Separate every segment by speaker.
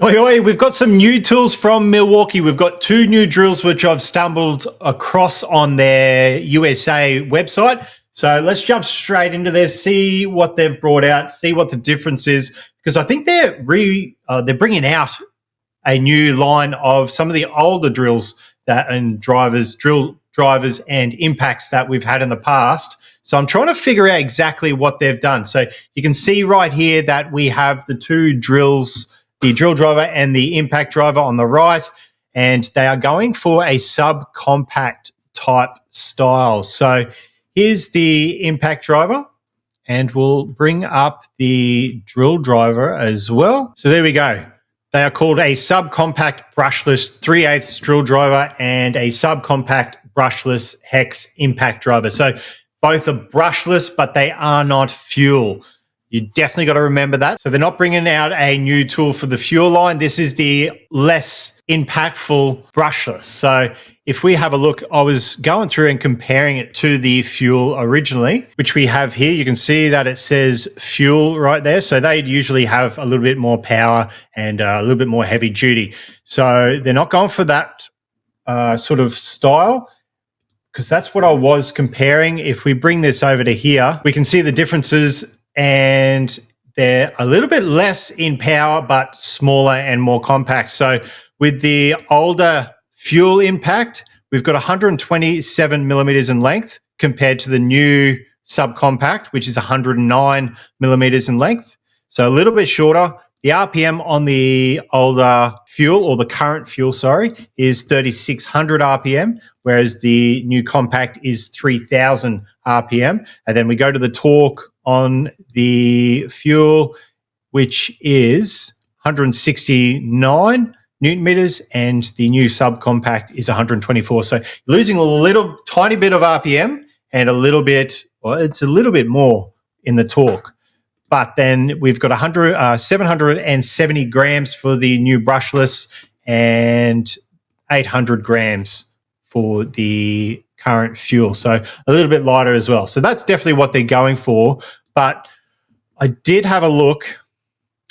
Speaker 1: Oi, oi, we've got some new tools from Milwaukee. We've got two new drills which I've stumbled across on their USA website. So let's jump straight into this, see what they've brought out, see what the difference is, because I think they're bringing out a new line of some of the older drills drill drivers and impacts that we've had in the past. So I'm trying to figure out exactly what they've done. So you can see right here that we have the two drills, the drill driver and the impact driver on the right, and they are going for a subcompact type style. So here's the impact driver, and we'll bring up the drill driver as well. So there we go. They are called a subcompact brushless 3/8 drill driver and a subcompact brushless hex impact driver. So both are brushless, but they are not fuel. You definitely got to remember that. So they're not bringing out a new tool for the fuel line. This is the less impactful brushless. So if we have a look, I was going through and comparing it to the fuel originally, which we have here. You can see that it says fuel right there. So they'd usually have a little bit more power and a little bit more heavy duty. So they're not going for that sort of style, because that's what I was comparing. If we bring this over to here, we can see the differences, and they're a little bit less in power, but smaller and more compact. So with the older fuel impact, we've got 127 millimeters in length compared to the new subcompact, which is 109 millimeters in length. So a little bit shorter. The RPM on the older fuel, or the current fuel, is 3,600 RPM, whereas the new compact is 3,000 RPM. And then we go to the torque on the fuel, which is 169 Newton meters, and the new subcompact is 124. So losing a little tiny bit of RPM and it's a little bit more in the torque. But then we've got 770 grams for the new brushless and 800 grams for the current fuel. So a little bit lighter as well. So that's definitely what they're going for. But I did have a look,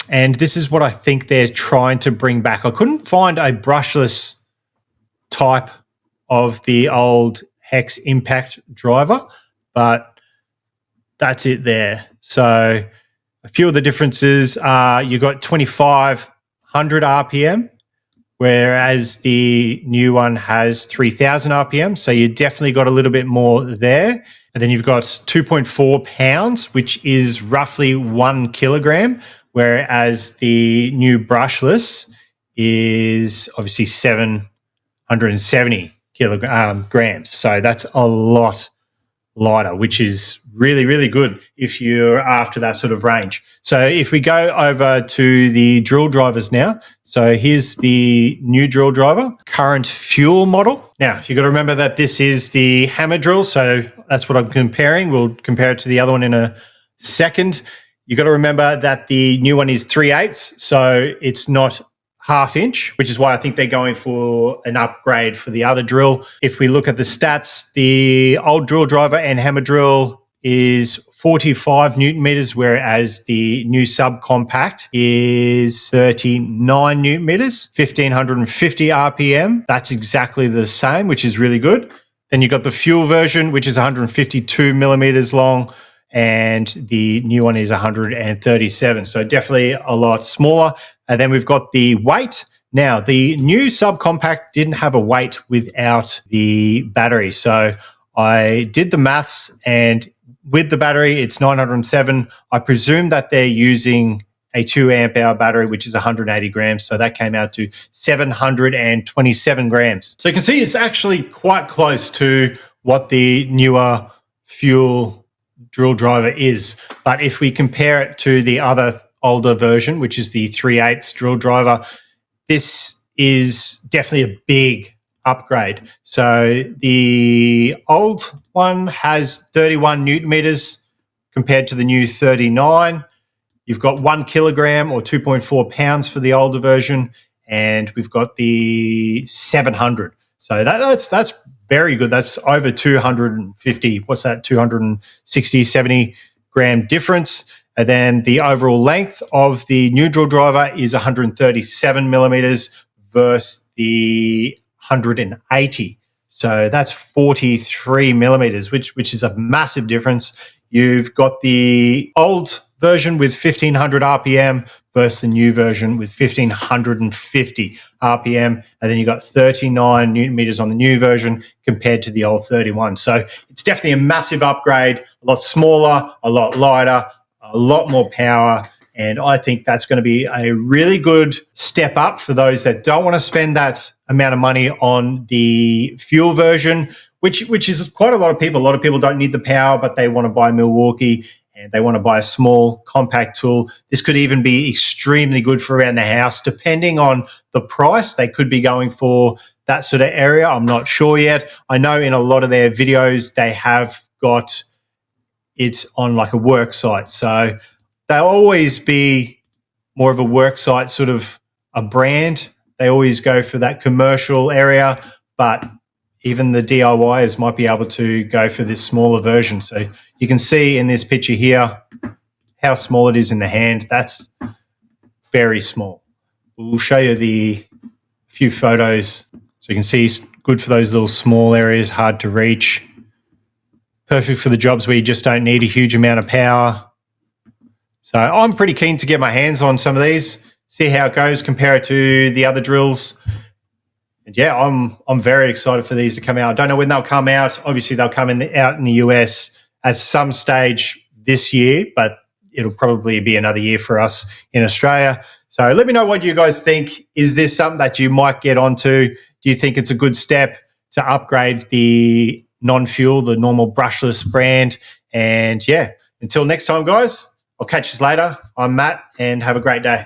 Speaker 1: and this is what I think they're trying to bring back. I couldn't find a brushless type of the old hex impact driver, but that's it there. So a few of the differences are you got 2,500 RPM, whereas the new one has 3,000 RPM. So you definitely got a little bit more there. And then you've got 2.4 pounds, which is roughly 1 kilogram, whereas the new brushless is obviously 770 grams. So that's a lot lighter, which is really, really good if you're after that sort of range. So if we go over to the drill drivers now, so here's the new drill driver, current fuel model. Now, you've got to remember that this is the hammer drill, so that's what I'm comparing. We'll compare it to the other one in a second. You've got to remember that the new one is 3/8, so it's not half-inch, which is why I think they're going for an upgrade for the other drill. If we look at the stats, the old drill driver and hammer drill is 45 Newton meters, whereas the new subcompact is 39 Newton meters, 1,550 RPM. That's exactly the same, which is really good. Then you've got the fuel version, which is 152 millimeters long, and the new one is 137. So definitely a lot smaller. And then we've got the weight. Now, the new subcompact didn't have a weight without the battery. So I did the maths, and with the battery, it's 907. I presume that they're using a 2 amp hour battery, which is 180 grams. So that came out to 727 grams. So you can see it's actually quite close to what the newer fuel drill driver is. But if we compare it to the other older version, which is the 3/8 drill driver, this is definitely a big upgrade. So the old one has 31 Newton meters compared to the new 39. You've got 1 kilogram or 2.4 pounds for the older version, and we've got the 700. So that's very good. That's over 250. What's that? 260, 70 gram difference. And then the overall length of the new drill driver is 137 millimeters versus the 180. So that's 43 millimeters, which is a massive difference. You've got the old version with 1500 RPM versus the new version with 1550 RPM. And then you've got 39 Newton meters on the new version compared to the old 31. So it's definitely a massive upgrade, a lot smaller, a lot lighter, a lot more power. And I think that's going to be a really good step up for those that don't want to spend that amount of money on the fuel version, which is quite a lot of people. A lot of people don't need the power, but they want to buy Milwaukee and they want to buy a small compact tool. This could even be extremely good for around the house, depending on the price. They could be going for that sort of area. I'm not sure yet. I know in a lot of their videos, they have got it on like a work site. So they'll always be more of a work site, sort of a brand. They always go for that commercial area, but even the DIYers might be able to go for this smaller version. So you can see in this picture here how small it is in the hand. That's very small. We'll show you the few photos. So you can see it's good for those little small areas, hard to reach. Perfect for the jobs where you just don't need a huge amount of power. So I'm pretty keen to get my hands on some of these, see how it goes, compare it to the other drills. And yeah, I'm very excited for these to come out. I don't know when they'll come out. Obviously, they'll come out in the US at some stage this year, but it'll probably be another year for us in Australia. So let me know what you guys think. Is this something that you might get onto? Do you think it's a good step to upgrade the non-fuel, the normal brushless brand? And yeah, until next time, guys, I'll catch you later. I'm Matt, and have a great day.